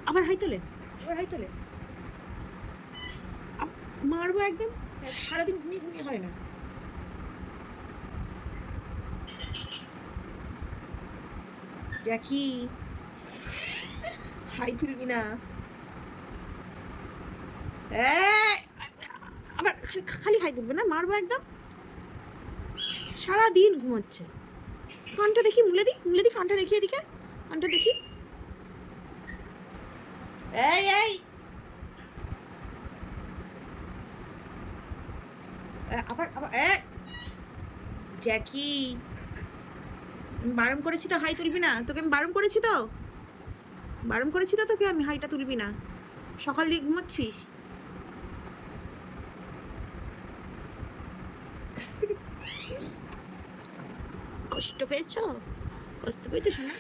আবার হাই তোলে, মারবো একদম। সারাদিন ঘুমিয়ে ঘুমিয়ে হয় না। জ্যাকি, হাই তুলবি না। আবার খালি হাই তুলবে না, মারবো একদম। সারাদিন ঘুমাচ্ছে। কানটা দেখি, মুলে দি কানটা দেখি, এদিকে কানটা দেখি। এই আবার আবার জ্যাকি, বারণ করেছি তো হাই তুলবি না, তোকে আমি বারণ করেছি তো, তোকে আমি হাইটা তুলবি না। সকাল দিয়ে ঘুমাচ্ছিস। কষ্ট পেয়েছো শোনা?